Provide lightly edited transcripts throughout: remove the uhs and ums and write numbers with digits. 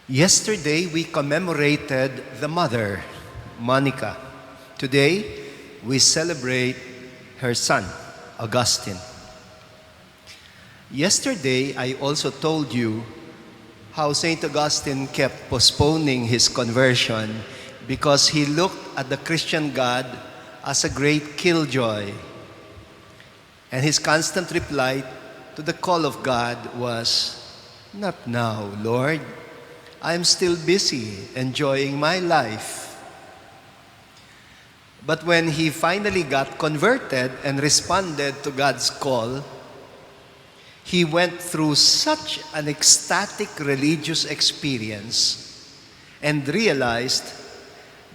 Yesterday, we commemorated the mother, Monica. Today, we celebrate her son, Augustine. Yesterday, I also told you how St. Augustine kept postponing his conversion because he looked at the Christian God as a great killjoy. And his constant reply to the call of God was, "Not now, Lord. I'm still busy enjoying my life." But when he finally got converted and responded to God's call, he went through such an ecstatic religious experience and realized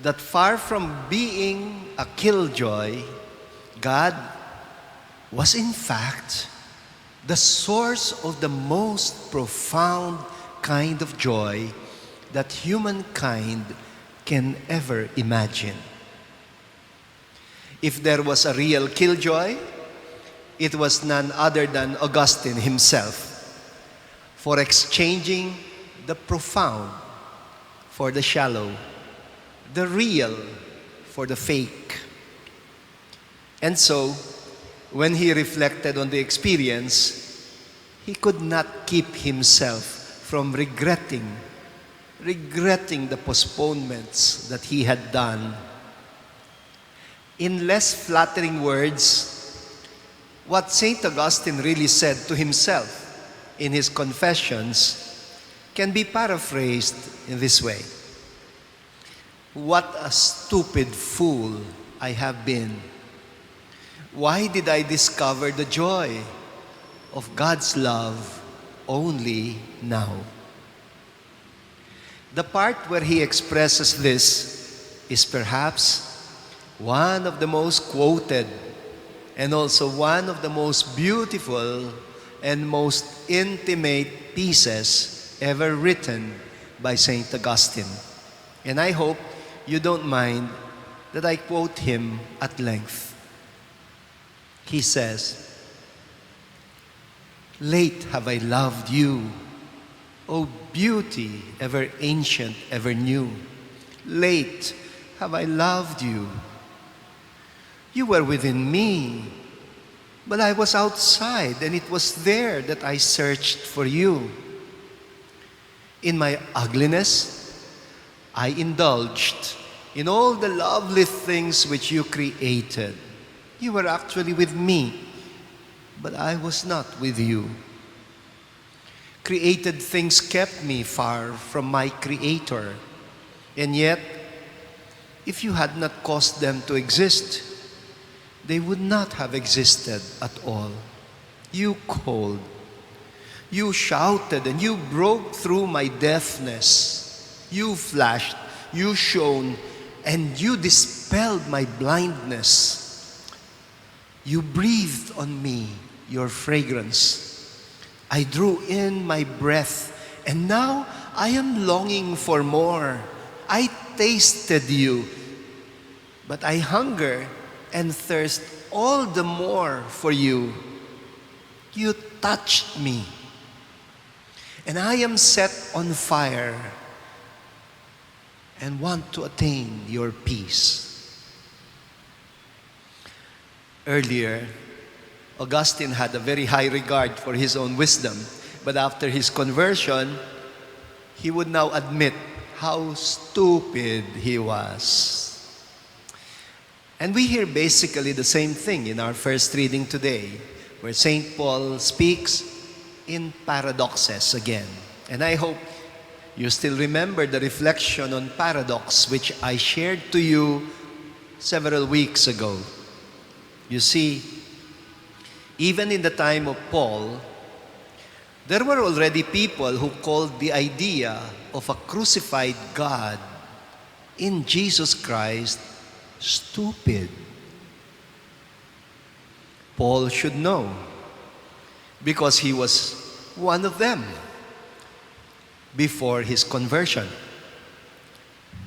that far from being a killjoy, God was in fact the source of the most profound kind of joy that humankind can ever imagine. If there was a real killjoy, it was none other than Augustine himself, for exchanging the profound for the shallow, the real for the fake. And so, when he reflected on the experience, he could not keep himself from regretting the postponements that he had done. In less flattering words, what St. Augustine really said to himself in his Confessions can be paraphrased in this way: "What a stupid fool I have been. Why did I discover the joy of God's love only now?" The part where he expresses this is perhaps one of the most quoted and also one of the most beautiful and most intimate pieces ever written by St. Augustine. And I hope you don't mind that I quote him at length. He says, "Late have I loved you, O beauty, ever ancient, ever new. Late have I loved you. You were within me, but I was outside, and it was there that I searched for you. In my ugliness, I indulged in all the lovely things which you created. You were actually with me, but I was not with you. Created things kept me far from my Creator, and yet, if you had not caused them to exist, they would not have existed at all. You called, you shouted, and you broke through my deafness. You flashed, you shone, and you dispelled my blindness. You breathed on me your fragrance. I drew in my breath, and now I am longing for more. I tasted you, but I hunger and thirst all the more for you. You touched me, and I am set on fire and want to attain your peace." Earlier, Augustine had a very high regard for his own wisdom, but after his conversion, he would now admit how stupid he was. And we hear basically the same thing in our first reading today, where St. Paul speaks in paradoxes again. And I hope you still remember the reflection on paradox which I shared to you several weeks ago. You see, even in the time of Paul, there were already people who called the idea of a crucified God in Jesus Christ stupid. Paul should know, because he was one of them before his conversion.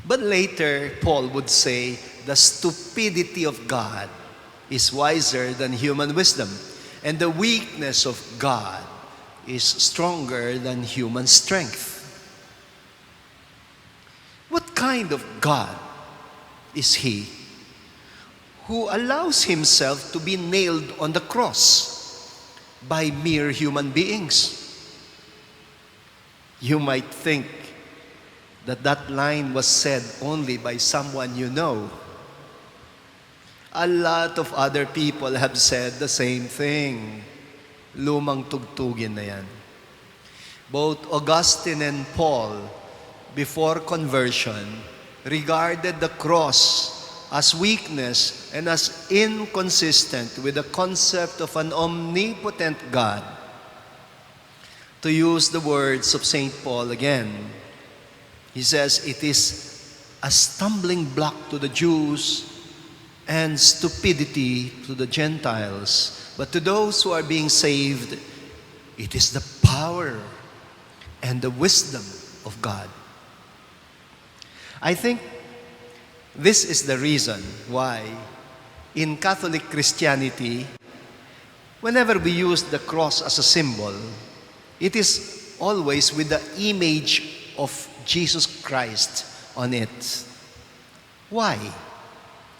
But later, Paul would say, the stupidity of God is wiser than human wisdom, and the weakness of God is stronger than human strength. kind of God is He who allows Himself to be nailed on the cross by mere human beings? You might think that that line was said only by someone you know. A lot of other people have said the same thing. Lumang tugtugin na yan. Both Augustine and Paul, before conversion, regarded the cross as weakness and as inconsistent with the concept of an omnipotent God. To use the words of St. Paul again, he says, it is a stumbling block to the Jews and stupidity to the Gentiles. But to those who are being saved, it is the power and the wisdom of God. I think this is the reason why in Catholic Christianity, whenever we use the cross as a symbol, it is always with the image of Jesus Christ on it. Why?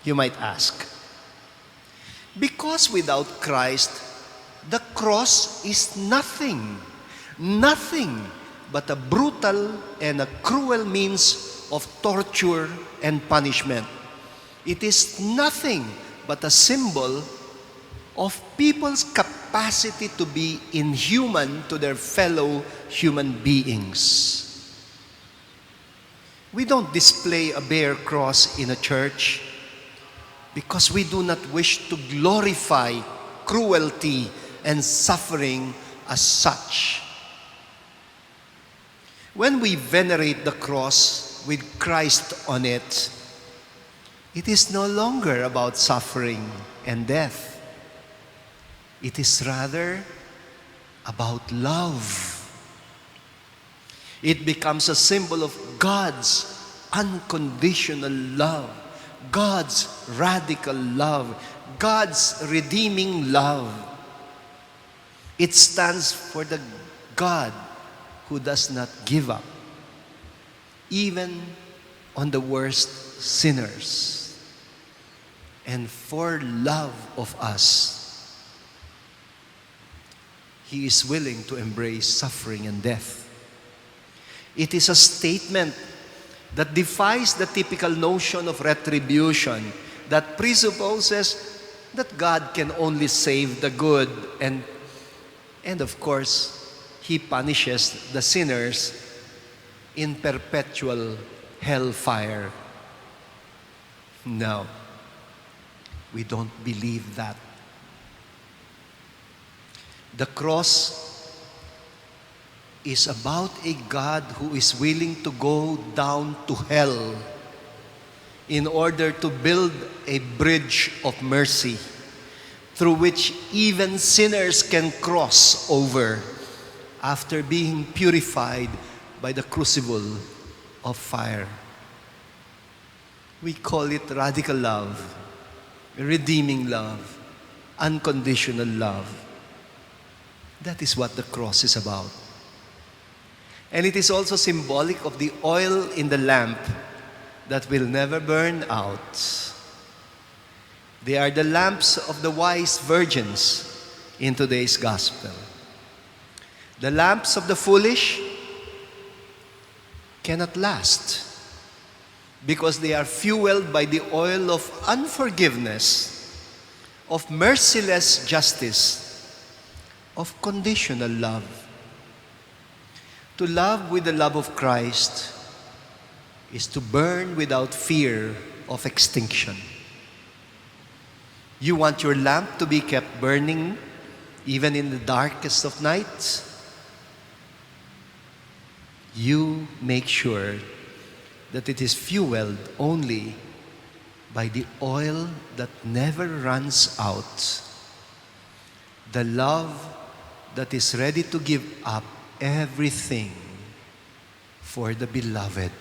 You might ask. Because without Christ, the cross is nothing but a brutal and a cruel means of torture and punishment. It is nothing but a symbol of people's capacity to be inhuman to their fellow human beings. We don't display a bare cross in a church because we do not wish to glorify cruelty and suffering as such. When we venerate the cross with Christ on it, it is no longer about suffering and death. It is rather about love. It becomes a symbol of God's unconditional love, God's radical love, God's redeeming love. It stands for the God who does not give up, even on the worst sinners. And for love of us, He is willing to embrace suffering and death. It is a statement that defies the typical notion of retribution that presupposes that God can only save the good and of course, He punishes the sinners in perpetual hellfire. No, we don't believe that. The cross is about a God who is willing to go down to hell in order to build a bridge of mercy through which even sinners can cross over after being purified by the crucible of fire. We call it radical love, redeeming love, unconditional love. That is what the cross is about. And it is also symbolic of the oil in the lamp that will never burn out. They are the lamps of the wise virgins in today's gospel. The lamps of the foolish cannot last because they are fueled by the oil of unforgiveness, of merciless justice, of conditional love. To love with the love of Christ is to burn without fear of extinction. You want your lamp to be kept burning even in the darkest of nights? You make sure that it is fueled only by the oil that never runs out. The love that is ready to give up everything for the beloved.